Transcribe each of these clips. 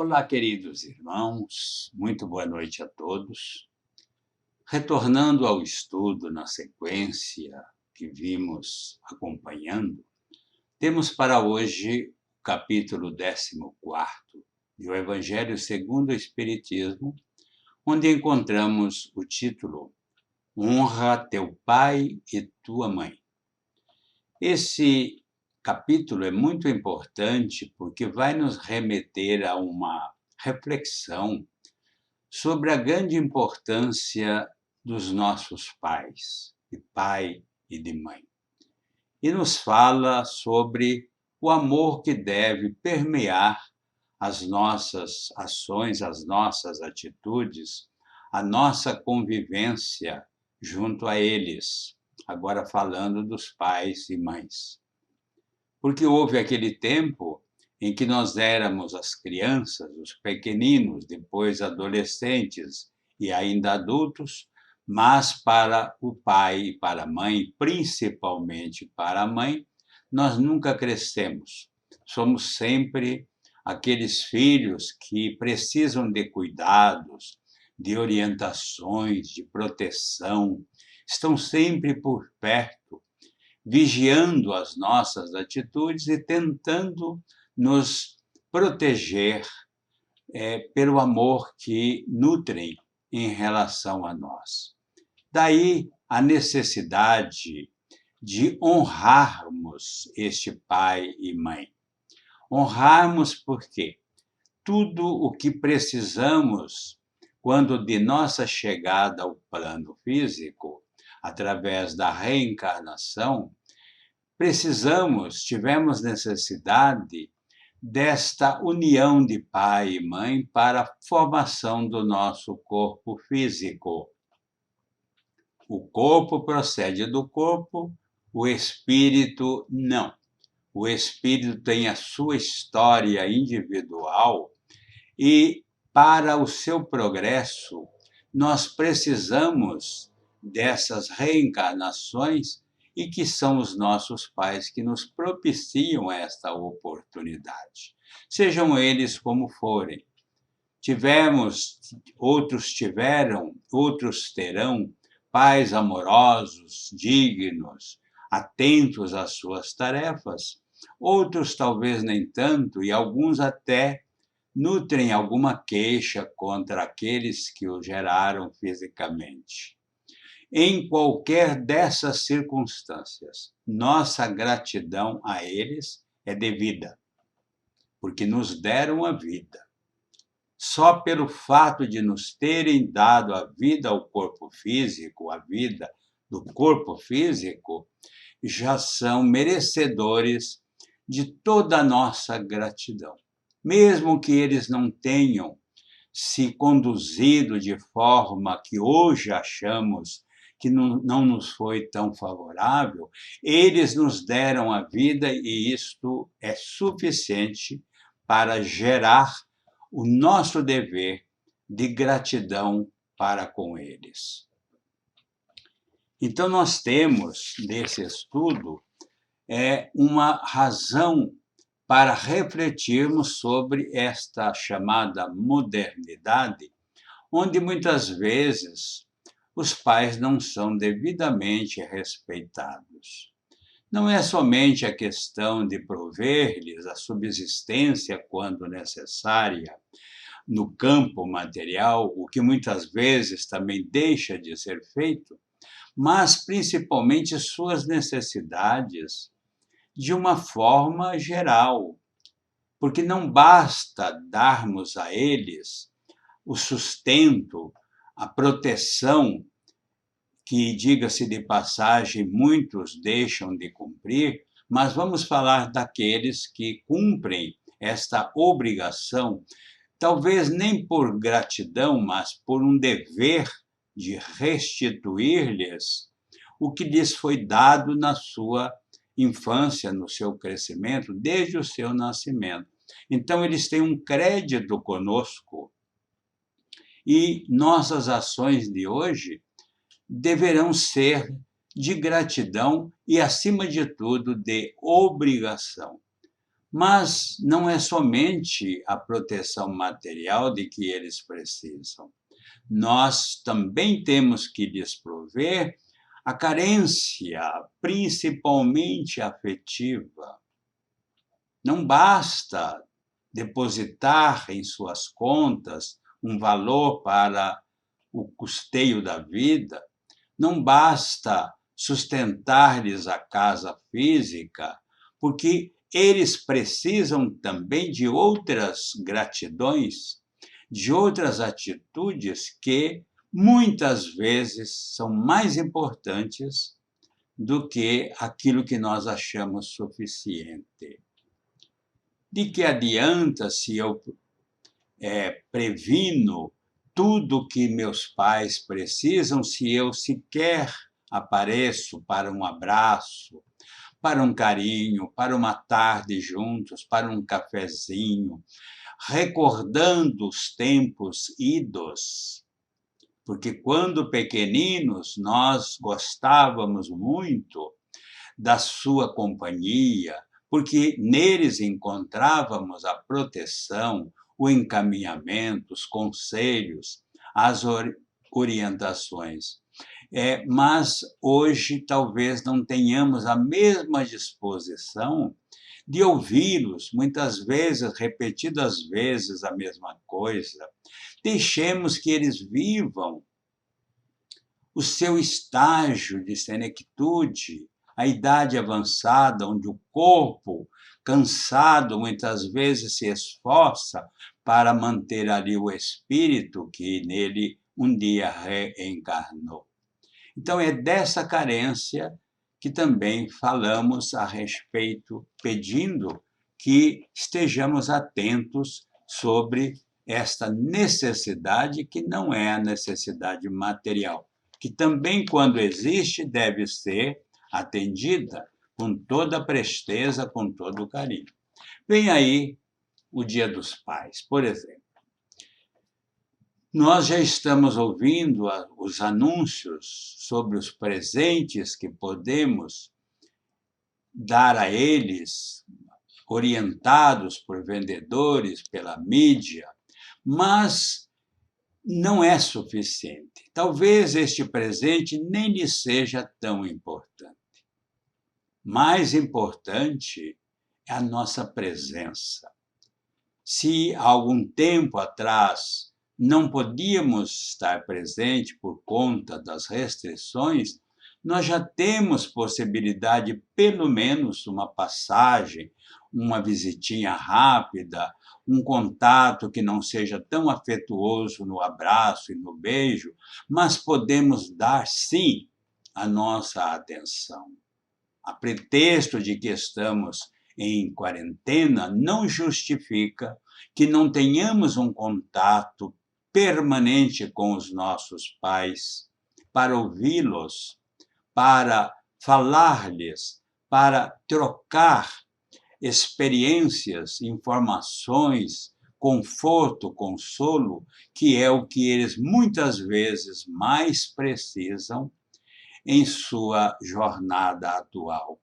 Olá, queridos irmãos, muito boa noite a todos. Retornando ao estudo na sequência que vimos acompanhando, temos para hoje o capítulo 14 do Evangelho segundo o Espiritismo, onde encontramos o título Honra teu pai e tua mãe. Esse capítulo é muito importante porque vai nos remeter a uma reflexão sobre a grande importância dos nossos pais, de pai e de mãe. E nos fala sobre o amor que deve permear as nossas ações, as nossas atitudes, a nossa convivência junto a eles, agora falando dos pais e mães. Porque houve aquele tempo em que nós éramos as crianças, os pequeninos, depois adolescentes e ainda adultos, mas para o pai e para a mãe, principalmente para a mãe, nós nunca crescemos. Somos sempre aqueles filhos que precisam de cuidados, de orientações, de proteção, estão sempre por perto, vigiando as nossas atitudes e tentando nos proteger pelo amor que nutrem em relação a nós. Daí a necessidade de honrarmos este pai e mãe. Honrarmos porque tudo o que precisamos quando de nossa chegada ao plano físico, através da reencarnação, tivemos necessidade desta união de pai e mãe para a formação do nosso corpo físico. O corpo procede do corpo, o espírito não. O espírito tem a sua história individual e, para o seu progresso, nós precisamos dessas reencarnações e que são os nossos pais que nos propiciam esta oportunidade. Sejam eles como forem. Outros tiveram, outros terão pais amorosos, dignos, atentos às suas tarefas. Outros talvez nem tanto, e alguns até nutrem alguma queixa contra aqueles que o geraram fisicamente. Em qualquer dessas circunstâncias, nossa gratidão a eles é devida, porque nos deram a vida. Só pelo fato de nos terem dado a vida ao corpo físico, a vida do corpo físico, já são merecedores de toda a nossa gratidão. Mesmo que eles não tenham se conduzido de forma que hoje achamos que não nos foi tão favorável, eles nos deram a vida e isto é suficiente para gerar o nosso dever de gratidão para com eles. Então, nós temos, nesse estudo, uma razão para refletirmos sobre esta chamada modernidade, onde muitas vezes os pais não são devidamente respeitados. Não é somente a questão de prover-lhes a subsistência quando necessária no campo material, o que muitas vezes também deixa de ser feito, mas principalmente suas necessidades de uma forma geral, porque não basta darmos a eles o sustento, a proteção, que, diga-se de passagem, muitos deixam de cumprir, mas vamos falar daqueles que cumprem esta obrigação, talvez nem por gratidão, mas por um dever de restituir-lhes o que lhes foi dado na sua infância, no seu crescimento, desde o seu nascimento. Então, eles têm um crédito conosco e nossas ações de hoje deverão ser de gratidão e, acima de tudo, de obrigação. Mas não é somente a proteção material de que eles precisam. Nós também temos que lhes prover a carência, principalmente afetiva. Não basta depositar em suas contas um valor para o custeio da vida, não basta sustentar-lhes a casa física, porque eles precisam também de outras gratidões, de outras atitudes que muitas vezes são mais importantes do que aquilo que nós achamos suficiente. De que adianta se eu previno tudo que meus pais precisam se eu sequer apareço para um abraço, para um carinho, para uma tarde juntos, para um cafezinho, recordando os tempos idos? Porque quando pequeninos nós gostávamos muito da sua companhia, porque neles encontrávamos a proteção, o encaminhamento, os conselhos, as orientações. Mas hoje talvez não tenhamos a mesma disposição de ouvi-los, muitas vezes, repetidas vezes, a mesma coisa. Deixemos que eles vivam o seu estágio de senectude, a idade avançada, onde o corpo, cansado, muitas vezes se esforça para manter ali o espírito que nele um dia reencarnou. Então, é dessa carência que também falamos a respeito, pedindo que estejamos atentos sobre esta necessidade, que não é a necessidade material, que também, quando existe, deve ser atendida com toda a presteza, com todo o carinho. Vem aí o Dia dos Pais, por exemplo. Nós já estamos ouvindo os anúncios sobre os presentes que podemos dar a eles, orientados por vendedores, pela mídia, mas não é suficiente. Talvez este presente nem lhe seja tão importante. Mais importante é a nossa presença. Se há algum tempo atrás não podíamos estar presente por conta das restrições, nós já temos possibilidade, pelo menos uma passagem, uma visitinha rápida, um contato que não seja tão afetuoso no abraço e no beijo, mas podemos dar, sim, a nossa atenção. A pretexto de que estamos em quarentena, não justifica que não tenhamos um contato permanente com os nossos pais, para ouvi-los, para falar-lhes, para trocar experiências, informações, conforto, consolo, que é o que eles muitas vezes mais precisam em sua jornada atual.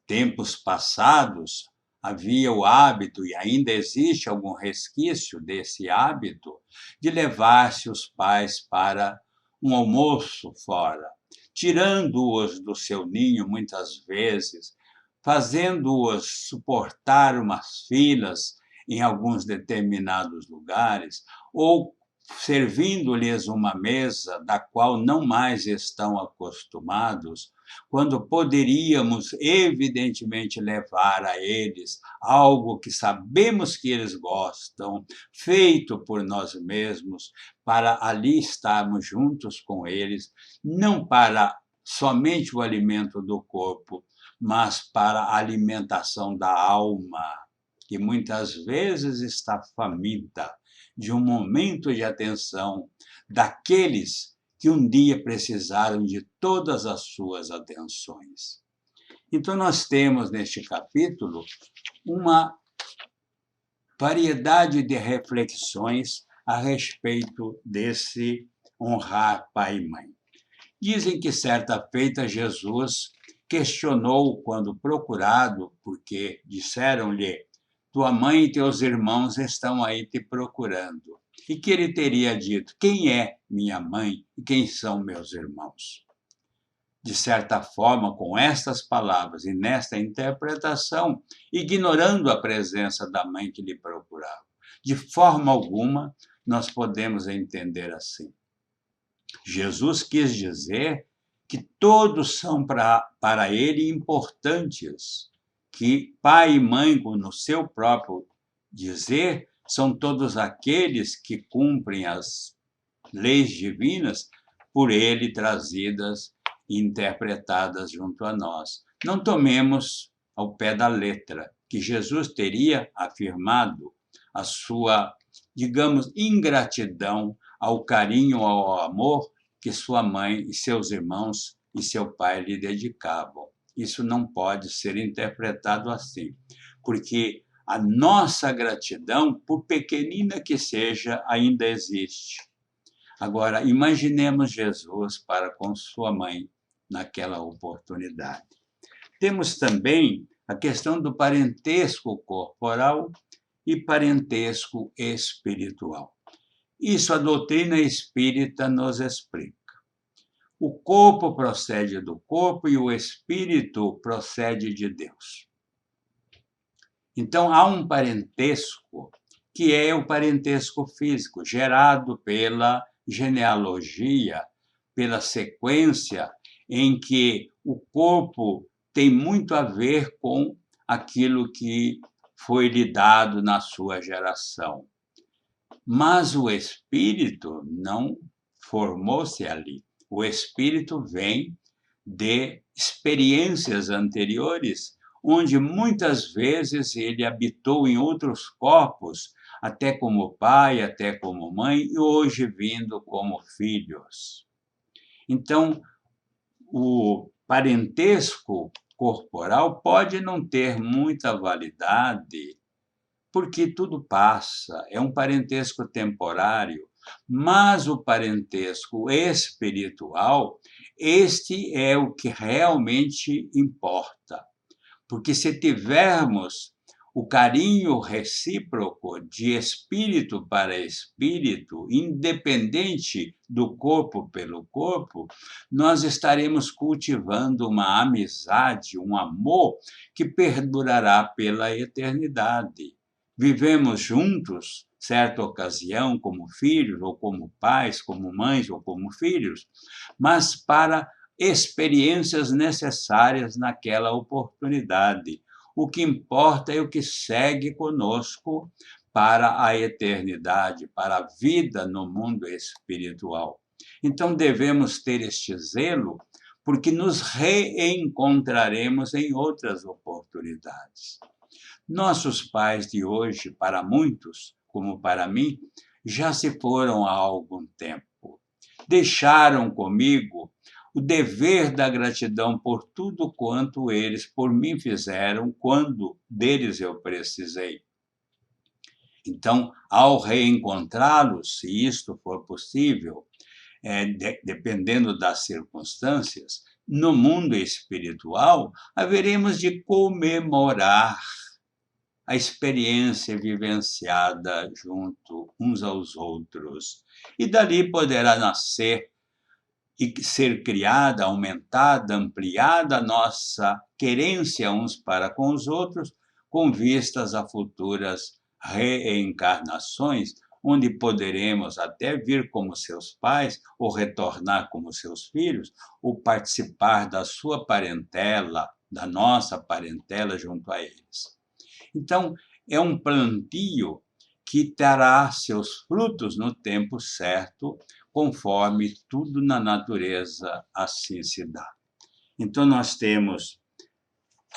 Tempos passados, havia o hábito, e ainda existe algum resquício desse hábito, de levar-se os pais para um almoço fora, tirando-os do seu ninho muitas vezes, fazendo-os suportar umas filas em alguns determinados lugares, ou servindo-lhes uma mesa da qual não mais estão acostumados, quando poderíamos, evidentemente, levar a eles algo que sabemos que eles gostam, feito por nós mesmos, para ali estarmos juntos com eles, não para somente o alimento do corpo, mas para a alimentação da alma, que muitas vezes está faminta de um momento de atenção daqueles que um dia precisaram de todas as suas atenções. Então, nós temos neste capítulo uma variedade de reflexões a respeito desse honrar pai e mãe. Dizem que certa feita Jesus questionou quando procurado, porque disseram-lhe: tua mãe e teus irmãos estão aí te procurando. E que ele teria dito: quem é minha mãe e quem são meus irmãos? De certa forma, com estas palavras e nesta interpretação, ignorando a presença da mãe que lhe procurava. De forma alguma, nós podemos entender assim. Jesus quis dizer que todos são para ele importantes, que pai e mãe, no seu próprio dizer, são todos aqueles que cumprem as leis divinas por ele trazidas e interpretadas junto a nós. Não tomemos ao pé da letra que Jesus teria afirmado a sua, digamos, ingratidão ao carinho, ao amor que sua mãe e seus irmãos e seu pai lhe dedicavam. Isso não pode ser interpretado assim, porque a nossa gratidão, por pequenina que seja, ainda existe. Agora, imaginemos Jesus para com sua mãe naquela oportunidade. Temos também a questão do parentesco corporal e parentesco espiritual. Isso a doutrina espírita nos explica. O corpo procede do corpo e o espírito procede de Deus. Então, há um parentesco que é o parentesco físico, gerado pela genealogia, pela sequência em que o corpo tem muito a ver com aquilo que foi lhe dado na sua geração. Mas o espírito não formou-se ali. O espírito vem de experiências anteriores, onde muitas vezes ele habitou em outros corpos, até como pai, até como mãe, e hoje vindo como filhos. Então, o parentesco corporal pode não ter muita validade, porque tudo passa, é um parentesco temporário, mas o parentesco espiritual, este é o que realmente importa. Porque se tivermos o carinho recíproco de espírito para espírito, independente do corpo pelo corpo, nós estaremos cultivando uma amizade, um amor que perdurará pela eternidade. Vivemos juntos, certa ocasião, como filhos, ou como pais, como mães, ou como filhos, mas para experiências necessárias naquela oportunidade. O que importa é o que segue conosco para a eternidade, para a vida no mundo espiritual. Então devemos ter este zelo, porque nos reencontraremos em outras oportunidades. Nossos pais de hoje, para muitos, como para mim, já se foram há algum tempo. Deixaram comigo o dever da gratidão por tudo quanto eles por mim fizeram quando deles eu precisei. Então, ao reencontrá-los, se isto for possível, dependendo das circunstâncias, no mundo espiritual, haveremos de comemorar a experiência vivenciada junto uns aos outros. E dali poderá nascer e ser criada, aumentada, ampliada a nossa querência uns para com os outros, com vistas a futuras reencarnações, onde poderemos até vir como seus pais, ou retornar como seus filhos, ou participar da sua parentela, da nossa parentela junto a eles. Então, é um plantio que terá seus frutos no tempo certo, conforme tudo na natureza assim se dá. Então, nós temos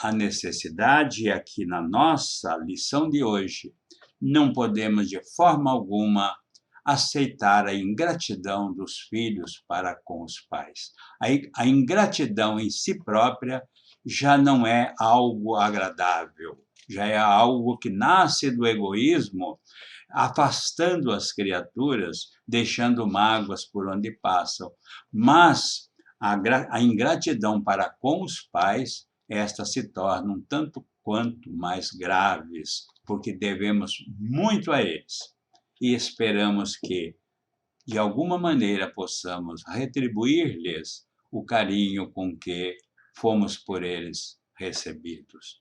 a necessidade, aqui na nossa lição de hoje, não podemos de forma alguma aceitar a ingratidão dos filhos para com os pais. A ingratidão em si própria já não é algo agradável, já é algo que nasce do egoísmo, afastando as criaturas, deixando mágoas por onde passam. Mas a ingratidão para com os pais, estas se tornam tanto quanto mais graves, porque devemos muito a eles e esperamos que, de alguma maneira, possamos retribuir-lhes o carinho com que fomos por eles recebidos.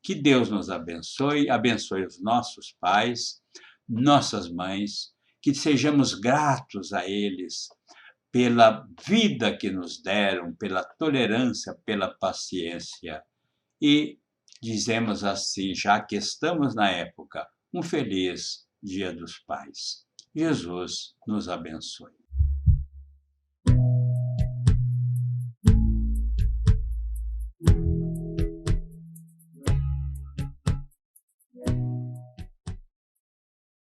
Que Deus nos abençoe, abençoe os nossos pais, nossas mães, que sejamos gratos a eles pela vida que nos deram, pela tolerância, pela paciência. E dizemos assim, já que estamos na época, um feliz Dia dos Pais. Jesus nos abençoe.